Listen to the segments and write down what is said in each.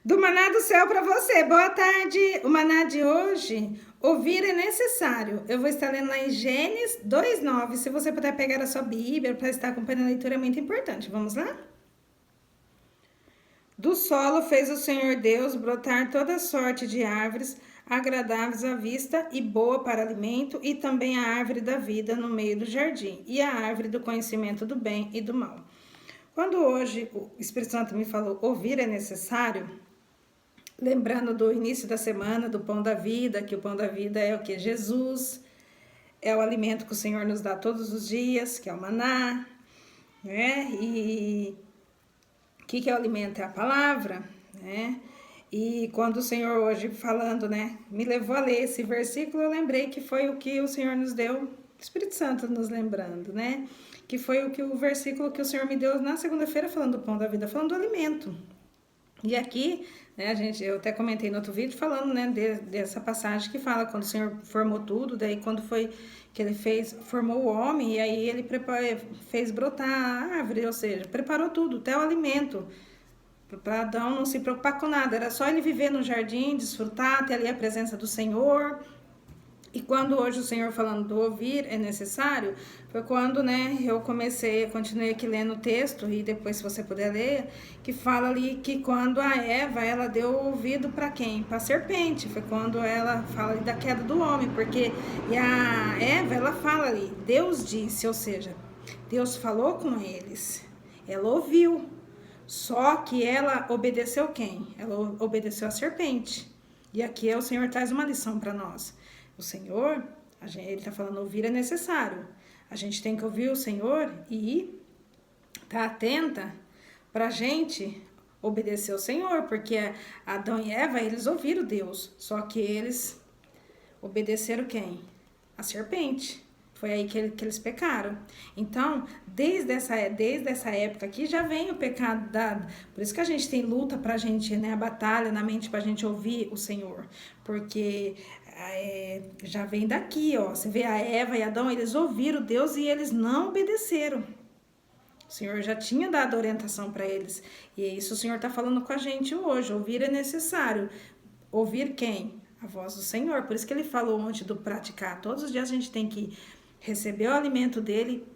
Do maná do céu para você. Boa tarde. O maná de hoje, ouvir é necessário. Eu vou estar lendo lá em Gênesis 2:9. Se você puder pegar a sua Bíblia para estar acompanhando a leitura, é muito importante. Vamos lá? Do solo fez o Senhor Deus brotar toda sorte de árvores, agradáveis à vista e boa para alimento, e também a árvore da vida no meio do jardim, e a árvore do conhecimento do bem e do mal. Quando hoje o Espírito Santo me falou ouvir é necessário, lembrando do início da semana, do pão da vida, que o pão da vida é o que? Jesus, é o alimento que o Senhor nos dá todos os dias, que é o maná, né? E o que é o alimento? É a palavra, né? E quando o Senhor hoje falando, né, me levou a ler esse versículo, eu lembrei que foi o que o Senhor nos deu, o Espírito Santo nos lembrando, né? Que foi o versículo que o Senhor me deu na segunda-feira falando do pão da vida, falando do alimento. E aqui, né, eu até comentei no outro vídeo falando, né, dessa passagem que fala quando o Senhor formou tudo, daí quando foi que ele formou o homem, e aí ele fez brotar a árvore, ou seja, preparou tudo, até o alimento, para Adão não se preocupar com nada, era só ele viver no jardim, desfrutar, ter ali a presença do Senhor. E quando hoje o Senhor falando do ouvir é necessário, foi quando, né, continuei aqui lendo o texto, e depois se você puder ler, que fala ali que quando a Eva, ela deu ouvido para quem? Para a serpente, foi quando ela fala ali da queda do homem, porque e a Eva, ela fala ali, Deus disse, ou seja, Deus falou com eles, ela ouviu, só que ela obedeceu quem? Ela obedeceu a serpente. E aqui o Senhor traz uma lição para nós. O Senhor, ele está falando, ouvir é necessário. A gente tem que ouvir o Senhor e estar atenta para a gente obedecer ao Senhor, porque Adão e Eva, eles ouviram Deus, só que eles obedeceram quem? A serpente. Foi aí que eles pecaram. Então, desde essa época aqui, já vem o pecado dado. Por isso que a gente tem luta pra gente, né? A batalha na mente pra gente ouvir o Senhor. Porque já vem daqui, ó. Você vê a Eva e Adão, eles ouviram Deus e eles não obedeceram. O Senhor já tinha dado orientação para eles. E é isso o Senhor está falando com a gente hoje. Ouvir é necessário. Ouvir quem? A voz do Senhor. Por isso que ele falou antes do praticar. Todos os dias a gente tem que receber o alimento dele,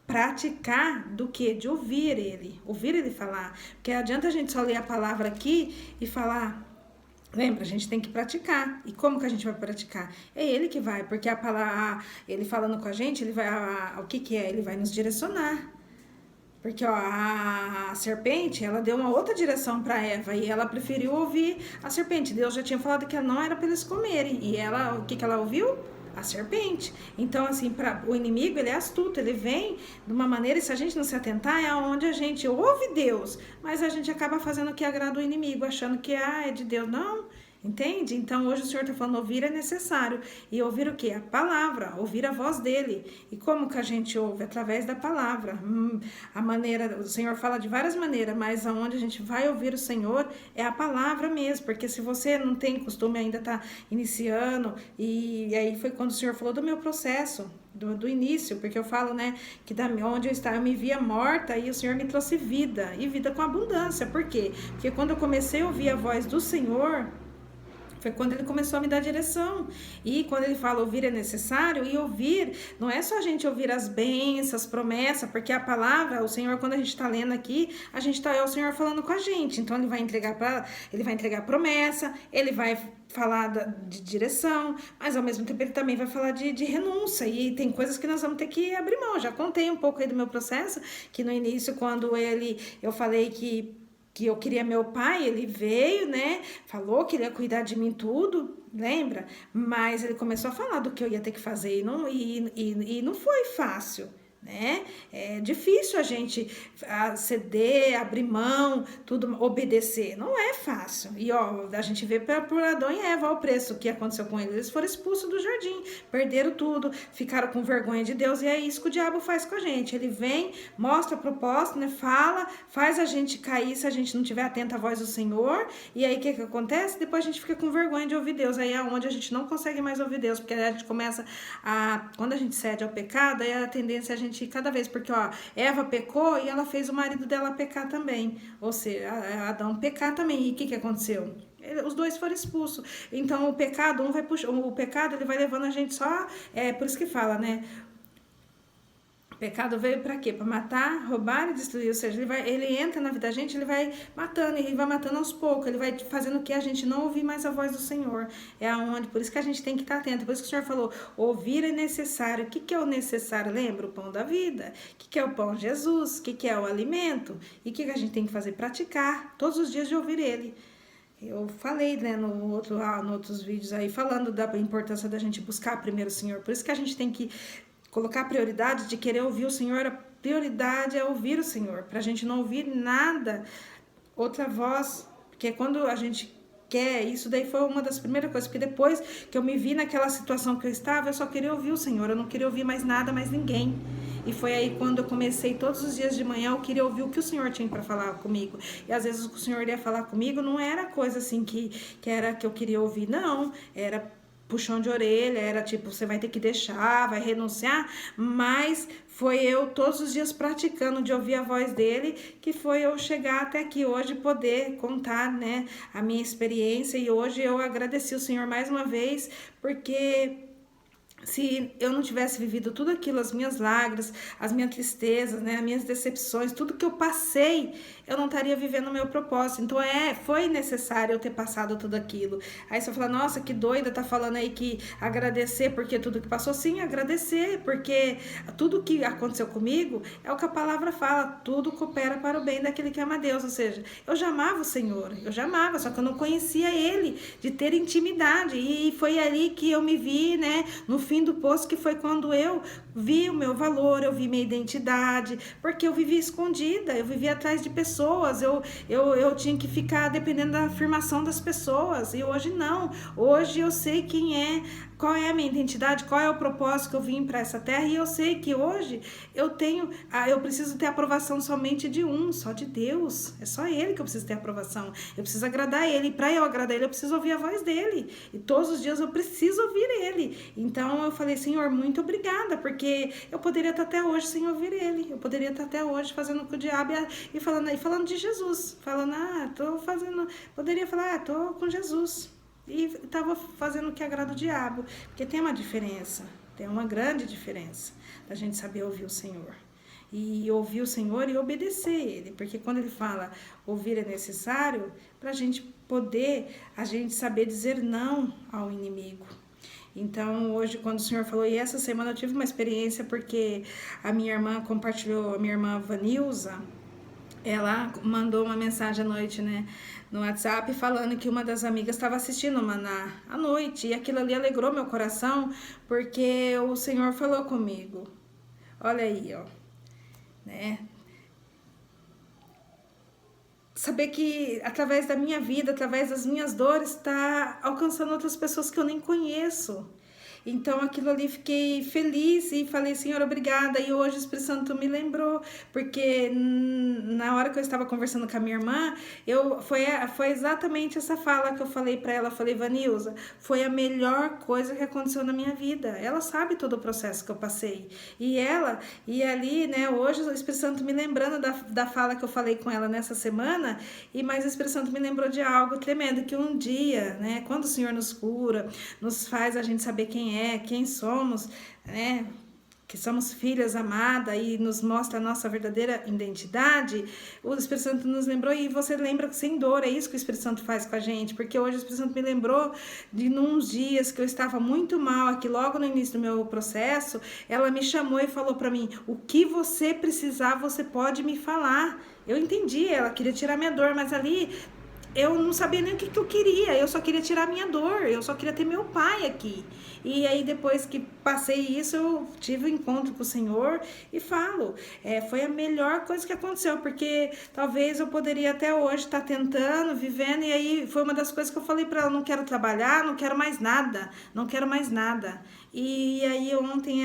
praticar do que? De ouvir ele falar. Porque adianta a gente só ler a palavra aqui e falar. Lembra, a gente tem que praticar. E como que a gente vai praticar? É ele que vai, porque a palavra, ele falando com a gente, ele vai, o que é? Ele vai nos direcionar. Porque ó, a serpente, ela deu uma outra direção para Eva e ela preferiu ouvir a serpente. Deus já tinha falado que não era para eles comerem. E ela, o que ela ouviu? A serpente. Então, assim, o inimigo, ele é astuto, ele vem de uma maneira, e se a gente não se atentar, é onde a gente ouve Deus, mas a gente acaba fazendo o que agrada o inimigo, achando que é de Deus. Não, entende? Então, hoje o Senhor está falando, ouvir é necessário. E ouvir o quê? A palavra, ouvir a voz dele. E como que a gente ouve? Através da palavra. A maneira, o Senhor fala de várias maneiras, mas aonde a gente vai ouvir o Senhor é a palavra mesmo, porque se você não tem costume, ainda está iniciando, e aí foi quando o Senhor falou do meu processo, do início, porque eu falo, né, que onde eu estava, eu me via morta e o Senhor me trouxe vida, e vida com abundância. Por quê? Porque quando eu comecei a ouvir a voz do Senhor, foi quando ele começou a me dar direção. E quando ele fala ouvir é necessário, e ouvir, não é só a gente ouvir as bênçãos, promessas, porque a palavra, o Senhor, quando a gente está lendo aqui, é o Senhor falando com a gente. Então ele vai entregar promessa, ele vai falar de direção, mas ao mesmo tempo ele também vai falar de renúncia, e tem coisas que nós vamos ter que abrir mão. Já contei um pouco aí do meu processo, que no início, quando eu falei que eu queria meu pai, ele veio, né, falou que ele ia cuidar de mim tudo, lembra? Mas ele começou a falar do que eu ia ter que fazer e não foi fácil, né? É difícil a gente ceder, abrir mão, tudo, obedecer. Não é fácil. E ó, a gente vê por Adão e Eva o preço que aconteceu com eles. Eles foram expulsos do jardim, perderam tudo, ficaram com vergonha de Deus, e é isso que o diabo faz com a gente. Ele vem, mostra a proposta, né? Fala, faz a gente cair se a gente não estiver atento à voz do Senhor. E aí o que acontece? Depois a gente fica com vergonha de ouvir Deus. Aí é onde a gente não consegue mais ouvir Deus, porque a gente começa quando a gente cede ao pecado, aí a tendência é a gente gente cada vez, porque ó, Eva pecou e ela fez o marido dela pecar também, ou seja, Adão pecar também. E o que aconteceu? Os dois foram expulsos. Então o pecado, um vai puxar, o pecado ele vai levando a gente só, por isso que fala, né? O pecado veio para quê? Para matar, roubar e destruir. Ou seja, ele entra na vida da gente, ele vai matando, ele vai matando aos poucos, ele vai fazendo o que a gente não ouvir mais a voz do Senhor. É aonde, por isso que a gente tem que estar atento. Por isso que o Senhor falou, ouvir é necessário. O que é o necessário? Lembra? O pão da vida. O que é o pão? Jesus. O que é o alimento? E o que a gente tem que fazer? Praticar todos os dias de ouvir ele. Eu falei, né, no outros vídeos aí, falando da importância da gente buscar primeiro o Senhor. Por isso que a gente tem que colocar a prioridade de querer ouvir o Senhor. A prioridade é ouvir o Senhor, pra gente não ouvir nada, outra voz. Porque quando a gente quer, isso daí foi uma das primeiras coisas, porque depois que eu me vi naquela situação que eu estava, eu só queria ouvir o Senhor, eu não queria ouvir mais nada, mais ninguém. E foi aí quando eu comecei todos os dias de manhã, eu queria ouvir o que o Senhor tinha para falar comigo. E às vezes o que o Senhor ia falar comigo não era coisa assim que era que eu queria ouvir, não. Era puxão de orelha, era tipo, você vai ter que deixar, vai renunciar, mas foi eu todos os dias praticando de ouvir a voz dele, que foi eu chegar até aqui hoje, poder contar, né, a minha experiência. E hoje eu agradeci o Senhor mais uma vez, porque se eu não tivesse vivido tudo aquilo, as minhas lágrimas, as minhas tristezas, né, as minhas decepções, tudo que eu passei, eu não estaria vivendo o meu propósito. Então foi necessário eu ter passado tudo aquilo. Aí você fala, nossa, que doida, tá falando aí que agradecer porque tudo que passou. Sim, agradecer, porque tudo que aconteceu comigo é o que a palavra fala, tudo coopera para o bem daquele que ama a Deus. Ou seja, eu já amava o Senhor, eu já amava, só que eu não conhecia ele, de ter intimidade. E foi ali que eu me vi, né, no fim do poço, que foi quando eu vi o meu valor, eu vi minha identidade, porque eu vivia escondida, eu vivia atrás de pessoas, eu tinha que ficar dependendo da afirmação das pessoas. E hoje não, hoje eu sei quem é, qual é a minha identidade, qual é o propósito que eu vim para essa terra. E eu sei que hoje eu preciso ter aprovação somente de só de Deus. É só ele que eu preciso ter aprovação. Eu preciso agradar ele. E para eu agradar ele, eu preciso ouvir a voz dele. E todos os dias eu preciso ouvir ele. Então eu falei, Senhor, muito obrigada, porque eu poderia estar até hoje sem ouvir ele. Eu poderia estar até hoje fazendo com o diabo e falando de Jesus. Falando, poderia falar, tô com Jesus. E estava fazendo o que agrada o diabo. Porque tem uma diferença, tem uma grande diferença da gente saber ouvir o Senhor. E ouvir o Senhor e obedecer ele. Porque quando ele fala ouvir é necessário, para a gente poder, a gente saber dizer não ao inimigo. Então, hoje, quando o Senhor falou, e essa semana eu tive uma experiência, porque a minha irmã compartilhou, a minha irmã Vanilza, ela mandou uma mensagem à noite, né, no WhatsApp, falando que uma das amigas estava assistindo o Maná à noite, e aquilo ali alegrou meu coração, porque o Senhor falou comigo. Olha aí, ó, né? Saber que através da minha vida, através das minhas dores, está alcançando outras pessoas que eu nem conheço. Então, aquilo ali, fiquei feliz e falei, Senhor, obrigada. E hoje o Espírito Santo me lembrou, porque na hora que eu estava conversando com a minha irmã, foi exatamente essa fala que eu falei para ela. Eu falei, Vanilza, foi a melhor coisa que aconteceu na minha vida. Ela sabe todo o processo que eu passei. E ali, né, hoje o Espírito Santo me lembrando da fala que eu falei com ela nessa semana, mas o Espírito Santo me lembrou de algo tremendo, que um dia, né, quando o Senhor nos cura, nos faz a gente saber quem somos, né? Que somos filhas amadas e nos mostra a nossa verdadeira identidade, o Espírito Santo nos lembrou, e você lembra sem dor. É isso que o Espírito Santo faz com a gente, porque hoje o Espírito Santo me lembrou de uns dias que eu estava muito mal aqui, logo no início do meu processo. Ela me chamou e falou para mim, o que você precisar, você pode me falar. Eu entendi, ela queria tirar minha dor, mas ali eu não sabia nem o que eu queria, eu só queria tirar minha dor, eu só queria ter meu pai aqui. E aí depois que passei isso, eu tive um encontro com o Senhor e falo, foi a melhor coisa que aconteceu, porque talvez eu poderia até hoje estar tentando, vivendo, e aí foi uma das coisas que eu falei para ela, não quero trabalhar, não quero mais nada, não quero mais nada. E aí ontem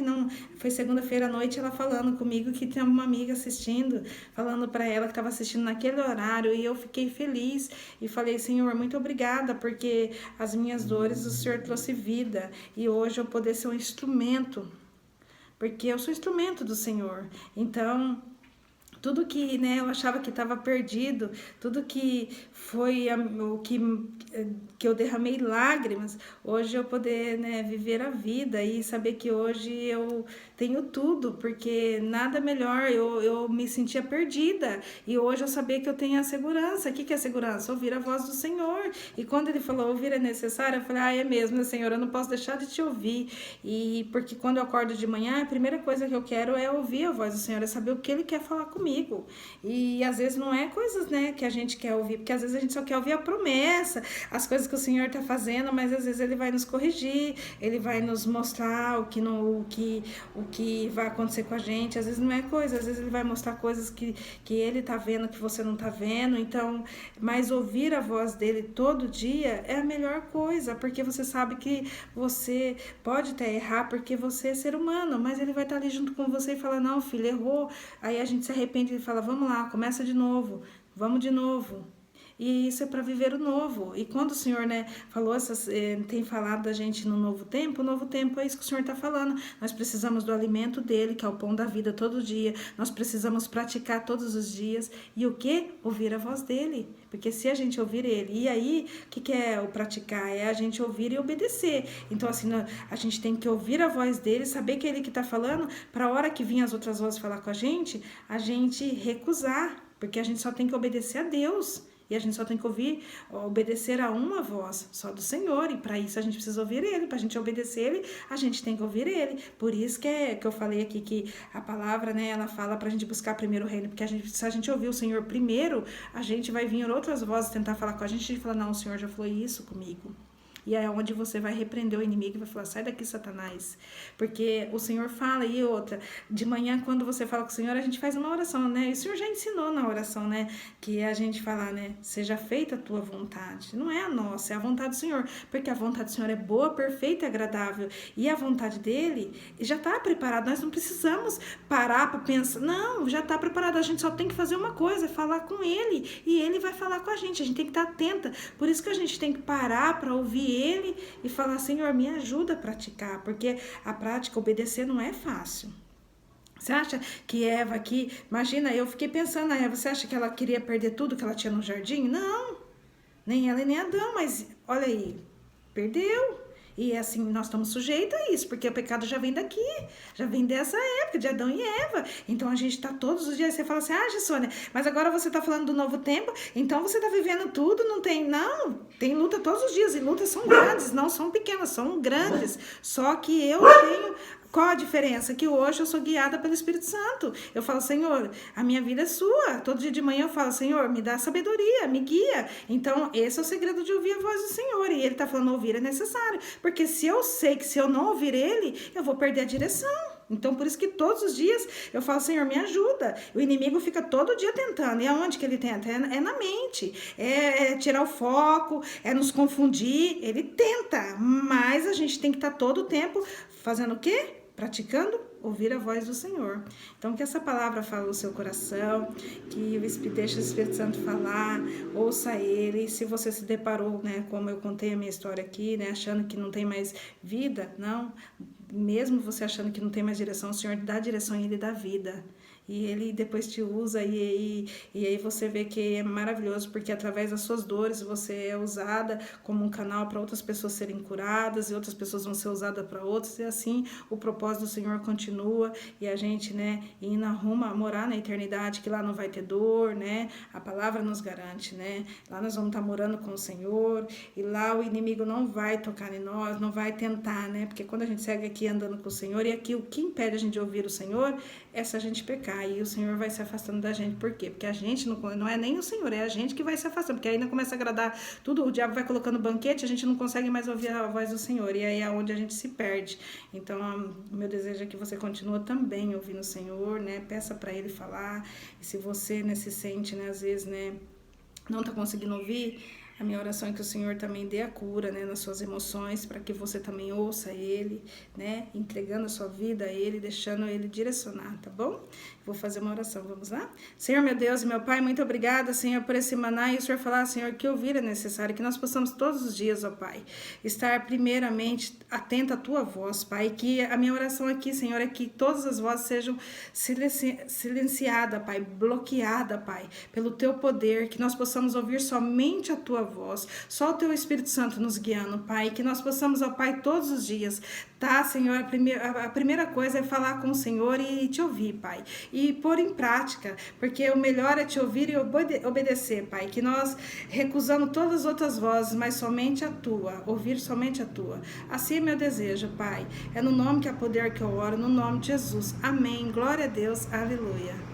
não, foi segunda-feira à noite, ela falando comigo que tem uma amiga assistindo, falando para ela que estava assistindo naquele horário, e eu fiquei feliz e falei, Senhor, muito obrigada, porque as minhas dores o Senhor trouxe vida, e hoje eu poder ser um instrumento porque eu sou instrumento do Senhor. Então, tudo que, né, eu achava que estava perdido, tudo que foi o que eu derramei lágrimas, hoje eu poder, né, viver a vida e saber que hoje eu tenho tudo, porque nada melhor, eu me sentia perdida, e hoje eu saber que eu tenho a segurança. O que é a segurança? Ouvir a voz do Senhor. E quando ele falou ouvir é necessário, eu falei, é mesmo, né, Senhor, eu não posso deixar de te ouvir. E porque quando eu acordo de manhã, a primeira coisa que eu quero é ouvir a voz do Senhor, é saber o que ele quer falar comigo. E às vezes não é coisas, né, que a gente quer ouvir, porque às vezes a gente só quer ouvir a promessa, as coisas que o Senhor está fazendo, mas às vezes ele vai nos corrigir, ele vai nos mostrar o que vai acontecer com a gente. Às vezes não é coisa, às vezes ele vai mostrar coisas que ele está vendo que você não está vendo. Então, mas ouvir a voz dele todo dia é a melhor coisa, porque você sabe que você pode até errar, porque você é ser humano, mas ele vai estar ali junto com você e falar, não, filho, errou. Aí a gente se arrepende e fala, vamos lá, começa de novo, vamos de novo. E isso é para viver o novo. E quando o Senhor, né, falou tem falado da gente no novo tempo, o novo tempo é isso que o Senhor está falando. Nós precisamos do alimento dele, que é o pão da vida todo dia. Nós precisamos praticar todos os dias. E o que? Ouvir a voz dele. Porque se a gente ouvir ele, e aí, o que é o praticar? É a gente ouvir e obedecer. Então, assim, a gente tem que ouvir a voz dele, saber que é ele que está falando, para a hora que vir as outras vozes falar com a gente recusar. Porque a gente só tem que obedecer a Deus. E a gente só tem que obedecer a uma voz, só do Senhor. E para isso a gente precisa ouvir ele. Para a gente obedecer ele, a gente tem que ouvir ele. Por isso que eu falei aqui que a palavra, né, ela fala para a gente buscar primeiro o reino. Porque se a gente ouvir o Senhor primeiro, a gente vai vir outras vozes tentar falar com a gente e falar, não, o Senhor já falou isso comigo. E é onde você vai repreender o inimigo e vai falar, sai daqui, Satanás. Porque o Senhor fala, e outra, de manhã, quando você fala com o Senhor, a gente faz uma oração, né? E o Senhor já ensinou na oração, né? Que é a gente falar, né? Seja feita a tua vontade. Não é a nossa, é a vontade do Senhor. Porque a vontade do Senhor é boa, perfeita e agradável. E a vontade dele já está preparada. Nós não precisamos parar para pensar. Não, já está preparado. A gente só tem que fazer uma coisa, é falar com ele. E ele vai falar com a gente. A gente tem que estar atenta. Por isso que a gente tem que parar para ouvir ele e falar, Senhor, me ajuda a praticar, porque a prática, obedecer não é fácil. Você acha que Eva aqui, imagina, eu fiquei pensando na Eva, você acha que ela queria perder tudo que ela tinha no jardim? Não, nem ela e nem Adão, mas olha aí, perdeu. E assim, nós estamos sujeitos a isso, porque o pecado já vem daqui, já vem dessa época, de Adão e Eva. Então a gente está todos os dias, você fala assim, Gessônia, mas agora você está falando do novo tempo, então você está vivendo tudo, não, tem luta todos os dias, e lutas são grandes, não são pequenas, são grandes. Só que eu tenho... Qual a diferença? Que hoje eu sou guiada pelo Espírito Santo. Eu falo, Senhor, a minha vida é sua. Todo dia de manhã eu falo, Senhor, me dá sabedoria, me guia. Então, esse é o segredo de ouvir a voz do Senhor. E ele está falando, ouvir é necessário. Porque se eu sei que se eu não ouvir ele, eu vou perder a direção. Então, por isso que todos os dias eu falo, Senhor, me ajuda. O inimigo fica todo dia tentando. E aonde que ele tenta? É na mente. É tirar o foco, é nos confundir. Ele tenta, mas a gente tem que estar todo o tempo fazendo o quê? Praticando ouvir a voz do Senhor. Então, que essa palavra fale no seu coração, que deixe o Espírito Santo falar, ouça ele. Se você se deparou, né, como eu contei a minha história aqui, né, achando que não tem mais vida, não, mesmo você achando que não tem mais direção, o Senhor dá direção e ele dá vida. E ele depois te usa e aí você vê que é maravilhoso, porque através das suas dores você é usada como um canal para outras pessoas serem curadas e outras pessoas vão ser usadas para outras, e assim o propósito do Senhor continua e a gente, né, indo rumo a morar na eternidade, que lá não vai ter dor, né, a palavra nos garante, né, lá nós vamos estar morando com o Senhor e lá o inimigo não vai tocar em nós, não vai tentar, né, porque quando a gente segue aqui andando com o Senhor, e aqui o que impede a gente de ouvir o Senhor é se a gente pecar. E o Senhor vai se afastando da gente. Por quê? Porque a gente não é nem o Senhor, é a gente que vai se afastando. Porque aí não começa a agradar tudo, o diabo vai colocando banquete, a gente não consegue mais ouvir a voz do Senhor. E aí é onde a gente se perde. Então, o meu desejo é que você continue também ouvindo o Senhor, né? Peça para Ele falar. E se você, né, se sente, né, às vezes, né, não tá conseguindo ouvir, A minha oração é que o Senhor também dê a cura, né, nas suas emoções, para que você também ouça Ele, né, entregando a sua vida a Ele, deixando Ele direcionar, tá bom? Vou fazer uma oração, vamos lá? Senhor, meu Deus e meu Pai, muito obrigada, Senhor, por esse maná, e o Senhor falar, Senhor, que ouvir é necessário, que nós possamos todos os dias, ó Pai, estar primeiramente atento à Tua voz, Pai, que a minha oração aqui, Senhor, é que todas as vozes sejam silenciadas, Pai, bloqueadas, Pai, pelo Teu poder, que nós possamos ouvir somente a Tua voz, só o Teu Espírito Santo nos guiando, Pai, que nós possamos, ó Pai, todos os dias, tá, Senhor, a primeira coisa é falar com o Senhor e te ouvir, Pai, e pôr em prática, porque o melhor é te ouvir e obedecer, Pai, que nós recusamos todas as outras vozes, mas somente a Tua, ouvir somente a Tua, assim é meu desejo, Pai, é no nome que há poder que eu oro, no nome de Jesus, amém, glória a Deus, aleluia.